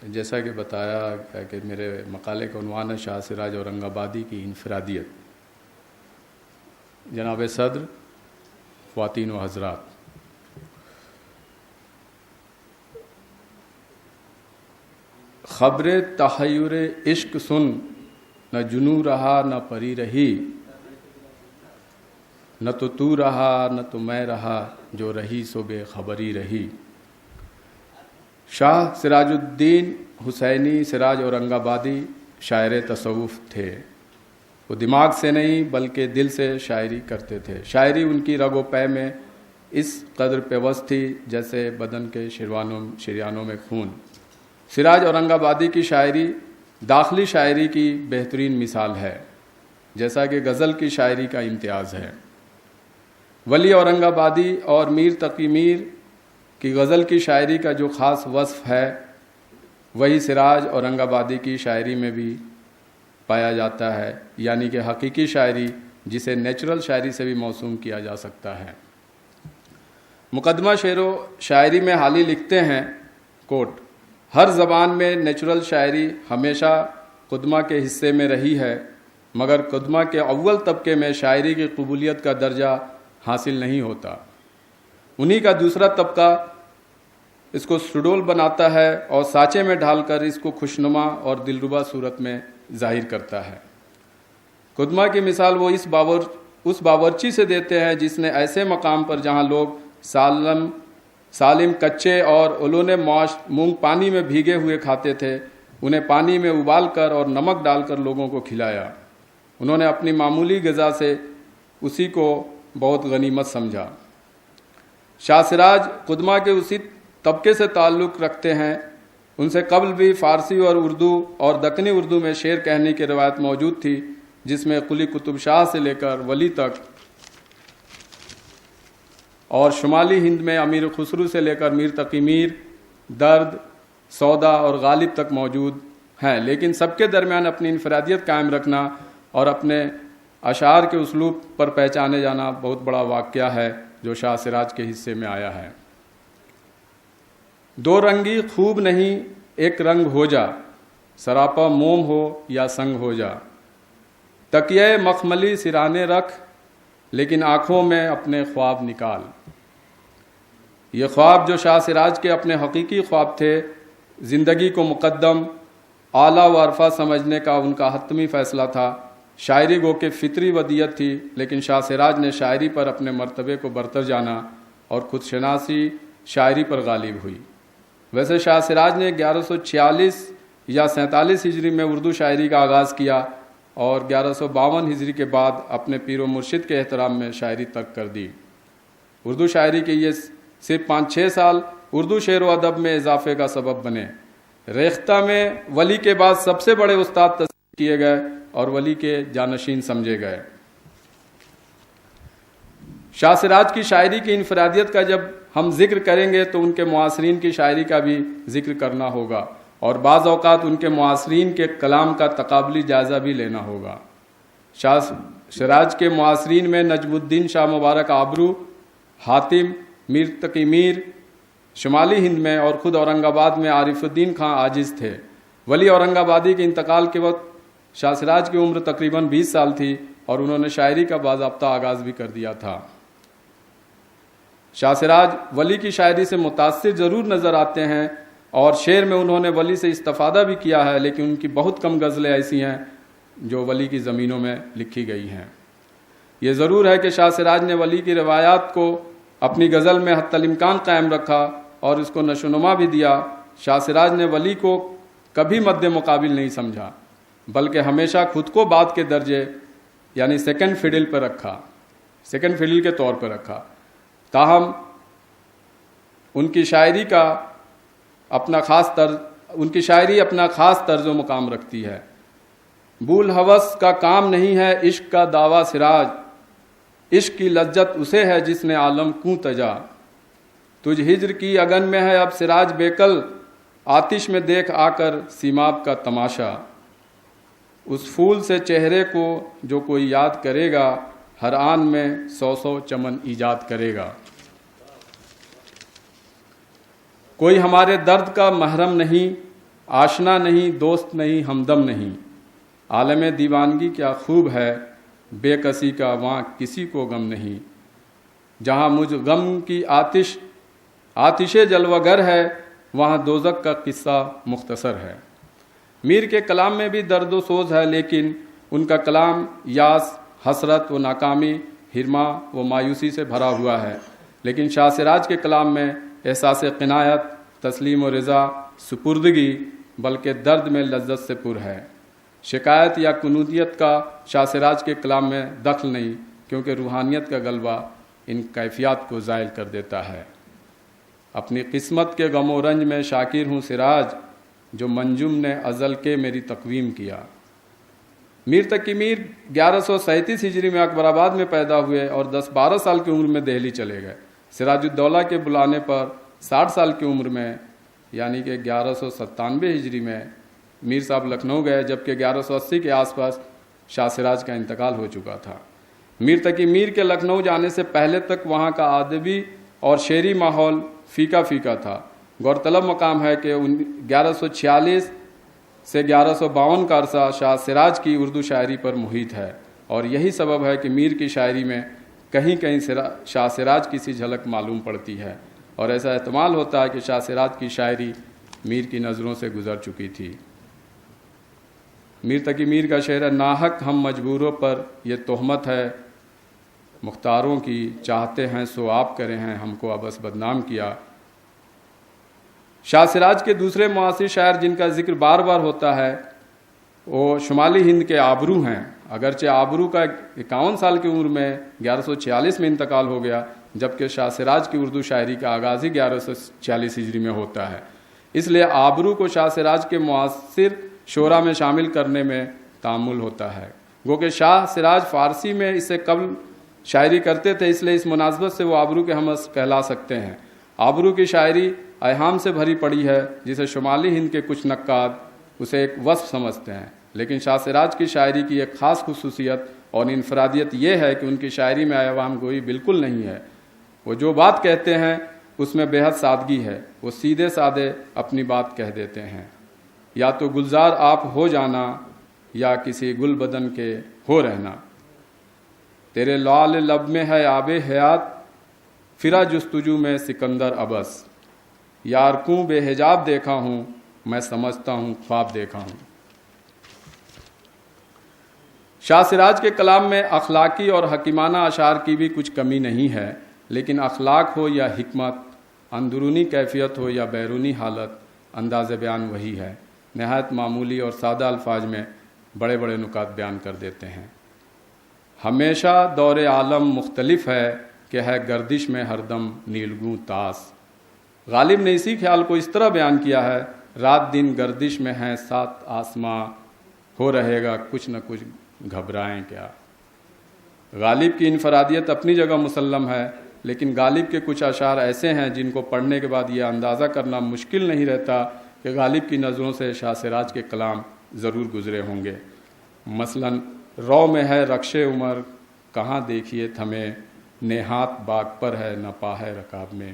جیسا کہ بتایا کہ میرے مقالے کا عنوان ہے شاہ سراج اورنگ آبادی کی انفرادیت۔ جناب صدر، خواتین و حضرات، خبر تحیر عشق سن، نہ جنوں رہا نہ پری رہی، نہ تو رہا نہ تو میں رہا، جو رہی سو بے خبری رہی۔ شاہ سراج الدین حسینی سراج اورنگ آبادی شاعر تصوف تھے۔ وہ دماغ سے نہیں بلکہ دل سے شاعری کرتے تھے۔ شاعری ان کی رگ و پے میں اس قدر پیوست تھی جیسے بدن کے شریانوں میں خون۔ سراج اورنگ آبادی کی شاعری داخلی شاعری کی بہترین مثال ہے، جیسا کہ غزل کی شاعری کا امتیاز ہے۔ ولی اورنگ آبادی اور میر تقی میر کی غزل کی شاعری کا جو خاص وصف ہے، وہی سراج اورنگ آبادی کی شاعری میں بھی پایا جاتا ہے، یعنی کہ حقیقی شاعری جسے نیچرل شاعری سے بھی موسوم کیا جا سکتا ہے۔ مقدمہ شعر و شاعری میں حالی لکھتے ہیں، کوٹ، ہر زبان میں نیچرل شاعری ہمیشہ قدمہ کے حصے میں رہی ہے، مگر قدمہ کے اول طبقے میں شاعری کی قبولیت کا درجہ حاصل نہیں ہوتا۔ انہی کا دوسرا طبقہ اس کو سڈول بناتا ہے اور سانچے میں ڈھال کر اس کو خوشنما اور دلربا صورت میں ظاہر کرتا ہے۔ قدمہ کی مثال وہ اس باورچی سے دیتے ہیں جس نے ایسے مقام پر جہاں لوگ سالم کچے اور اولونے مونگ پانی میں بھیگے ہوئے کھاتے تھے، انہیں پانی میں ابال کر اور نمک ڈال کر لوگوں کو کھلایا۔ انہوں نے اپنی معمولی غذا سے اسی کو بہت غنیمت سمجھا۔ شاہ سراج قدمہ کے اسی طبقے سے تعلق رکھتے ہیں۔ ان سے قبل بھی فارسی اور اردو اور دکنی اردو میں شعر کہنے کی روایت موجود تھی، جس میں قلی قطب شاہ سے لے کر ولی تک، اور شمالی ہند میں امیر خسرو سے لے کر میر تقی میر، درد، سودا اور غالب تک موجود ہیں، لیکن سب کے درمیان اپنی انفرادیت قائم رکھنا اور اپنے اشعار کے اسلوب پر پہچانے جانا بہت بڑا واقعہ ہے جو شاہ سراج کے حصے میں آیا ہے۔ دو رنگی خوب نہیں ایک رنگ ہو جا، سراپا موم ہو یا سنگ ہو جا، تکیہ مخملی سرانے رکھ، لیکن آنکھوں میں اپنے خواب نکال۔ یہ خواب جو شاہ سراج کے اپنے حقیقی خواب تھے، زندگی کو مقدم، اعلیٰ و عرفہ سمجھنے کا ان کا حتمی فیصلہ تھا۔ شاعری گو کہ فطری ودیت تھی، لیکن شاہ سراج نے شاعری پر اپنے مرتبے کو برتر جانا اور خود شناسی شاعری پر غالب ہوئی۔ ویسے شاہ سراج نے 1146 یا 47 ہجری میں اردو شاعری کا آغاز کیا اور 1152 ہجری کے بعد اپنے پیر و مرشد کے احترام میں شاعری ترک کر دی۔ اردو شاعری کے یہ صرف 5-6 سال اردو شعر و ادب میں اضافے کا سبب بنے۔ ریختہ میں ولی کے بعد سب سے بڑے استاد تصدیق کیے گئے اور ولی کے جانشین سمجھے گئے۔ شاہ سراج کی شاعری کی انفرادیت کا جب ہم ذکر کریں گے تو ان کے معاصرین کی شاعری کا بھی ذکر کرنا ہوگا، اور بعض اوقات ان کے معاصرین کے کلام کا تقابلی جائزہ بھی لینا ہوگا۔ شاہ سراج کے معاصرین میں نجم الدین شاہ مبارک آبرو، حاتم، میر تقی میر شمالی ہند میں، اور خود اورنگ آباد میں عارف الدین خان عاجز تھے۔ ولی اورنگ آبادی کے انتقال کے وقت شاہ سراج کی عمر تقریباً 20 سال تھی اور انہوں نے شاعری کا باضابطہ آغاز بھی کر دیا تھا۔ شاہ سراج ولی کی شاعری سے متاثر ضرور نظر آتے ہیں اور شعر میں انہوں نے ولی سے استفادہ بھی کیا ہے، لیکن ان کی بہت کم غزلیں ایسی ہیں جو ولی کی زمینوں میں لکھی گئی ہیں۔ یہ ضرور ہے کہ شاہ سراج نے ولی کی روایات کو اپنی غزل میں حتی الامکان قائم رکھا اور اس کو نشو و نما بھی دیا۔ شاہ سراج نے ولی کو کبھی مد مقابل نہیں سمجھا، بلکہ ہمیشہ خود کو بات کے درجے یعنی سیکنڈ فیڈل پر رکھا، سیکنڈ فیڈل کے طور پر رکھا۔ تاہم ان کی شاعری اپنا خاص طرز و مقام رکھتی ہے۔ بول ہوس کا کام نہیں ہے عشق کا دعویٰ سراج، عشق کی لذت اسے ہے جس نے عالم کوں تجا۔ تجھ ہجر کی اگن میں ہے اب سراج بیکل، آتش میں دیکھ آ کر سیماب کا تماشا۔ اس پھول سے چہرے کو جو کوئی یاد کرے گا، ہر آن میں 100 چمن ایجاد کرے گا۔ کوئی ہمارے درد کا محرم نہیں، آشنا نہیں، دوست نہیں، ہمدم نہیں، عالم دیوانگی کیا خوب ہے، بے کسی کا وہاں کسی کو غم نہیں، جہاں مجھ غم کی آتش جلوہ گر ہے، وہاں دوزخ کا قصہ مختصر ہے۔ میر کے کلام میں بھی درد و سوز ہے، لیکن ان کا کلام یاس، حسرت و ناکامی، ہرما و مایوسی سے بھرا ہوا ہے، لیکن شاہ سراج کے کلام میں احساس قناعت، تسلیم و رضا، سپردگی، بلکہ درد میں لذت سے پر ہے۔ شکایت یا کنودیت کا شاہ سراج کے کلام میں دخل نہیں، کیونکہ روحانیت کا غلبہ ان کیفیات کو زائل کر دیتا ہے۔ اپنی قسمت کے غم و رنج میں شاکر ہوں سراج، جو منجم نے ازل کے میری تقویم کیا۔ میر تقی میر 1137 ہجری میں اکبر آباد میں پیدا ہوئے اور 10-12 سال کی عمر میں دہلی چلے گئے۔ سراج الدولہ کے بلانے پر 60 سال کی عمر میں یعنی کہ 1197 ہجری میں میر صاحب لکھنؤ گئے، جبکہ 1180 کے آس پاس شاہ سراج کا انتقال ہو چکا تھا۔ میر تقی میر کے لکھنؤ جانے سے پہلے تک وہاں کا ادبی اور شعری ماحول فیکا فیکا تھا۔ غورطلب مقام ہے کہ 1146 سے 1152 کا عرصہ شاہ سراج کی اردو شاعری پر محیط ہے، اور یہی سبب ہے کہ میر کی شاعری میں کہیں کہیں شاہ سراج کی سی جھلک معلوم پڑتی ہے، اور ایسا احتمال ہوتا ہے کہ شاہ سراج کی شاعری میر کی نظروں سے گزر چکی تھی۔ میر تقی میر کا شعر ہے: ناحق ہم مجبوروں پر یہ تہمت ہے، مختاروں کی چاہتے ہیں سو آپ کرے ہیں، ہم کو ابس بدنام کیا۔ شاہ سراج کے دوسرے معاصر شاعر جن کا ذکر بار بار ہوتا ہے وہ شمالی ہند کے آبرو ہیں۔ اگرچہ آبرو کا 51 سال کی عمر میں 1146 میں انتقال ہو گیا، جبکہ شاہ سراج کی اردو شاعری کا آغاز ہی 1146 ہجری میں ہوتا ہے، اس لیے آبرو کو شاہ سراج کے معاصر شعراء میں شامل کرنے میں تعامل ہوتا ہے۔ گو کہ شاہ سراج فارسی میں اس سے قبل شاعری کرتے تھے، اس لیے اس مناسبت سے وہ آبرو کے ہمعصر کہلا سکتے ہیں۔ آبرو کی شاعری ایہام سے بھری پڑی ہے، جسے شمالی ہند کے کچھ نقاد اسے ایک وصف سمجھتے ہیں، لیکن شاہ سراج کی شاعری کی ایک خاص خصوصیت اور انفرادیت یہ ہے کہ ان کی شاعری میں ایہام گوئی بالکل نہیں ہے۔ وہ جو بات کہتے ہیں اس میں بے حد سادگی ہے، وہ سیدھے سادے اپنی بات کہہ دیتے ہیں۔ یا تو گلزار آپ ہو جانا یا کسی گل بدن کے ہو رہنا، تیرے لعل لب میں ہے آب حیات، فرا جستجو میں سکندر ابس، یار کوں بے حجاب دیکھا ہوں، میں سمجھتا ہوں خواب دیکھا ہوں۔ شاہ سراج کے کلام میں اخلاقی اور حکیمانہ اشعار کی بھی کچھ کمی نہیں ہے، لیکن اخلاق ہو یا حکمت، اندرونی کیفیت ہو یا بیرونی حالت، انداز بیان وہی ہے۔ نہایت معمولی اور سادہ الفاظ میں بڑے بڑے نکات بیان کر دیتے ہیں۔ ہمیشہ دور عالم مختلف ہے کہ ہے گردش میں ہر دم نیلگوں طاس۔ غالب نے اسی خیال کو اس طرح بیان کیا ہے: رات دن گردش میں ہیں 7 آسماں، ہو رہے گا کچھ نہ کچھ گھبرائیں کیا۔ غالب کی انفرادیت اپنی جگہ مسلم ہے، لیکن غالب کے کچھ اشعار ایسے ہیں جن کو پڑھنے کے بعد یہ اندازہ کرنا مشکل نہیں رہتا کہ غالب کی نظروں سے شاہ سراج کے کلام ضرور گزرے ہوں گے۔ مثلاً رو میں ہے رقش عمر، کہاں دیکھیے تھمے، نیہات باغ پر ہے نہ پا ہے رکاب میں۔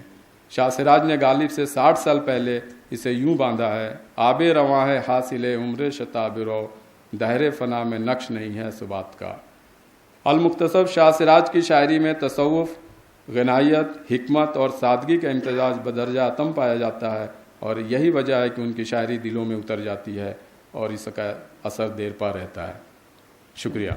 شاہ سراج نے غالب سے 60 سال پہلے اسے یوں باندھا ہے: آب رواں ہے حاصل عمر شتاب رو، دہر فنا میں نقش نہیں ہے ثبات کا۔ المختصر شاہ سراج کی شاعری میں تصوف، غنائیت، حکمت اور سادگی کا امتزاج بدرجہ اتم پایا جاتا ہے، اور یہی وجہ ہے کہ ان کی شاعری دلوں میں اتر جاتی ہے اور اس کا اثر دیر پا رہتا ہے۔ شکریہ۔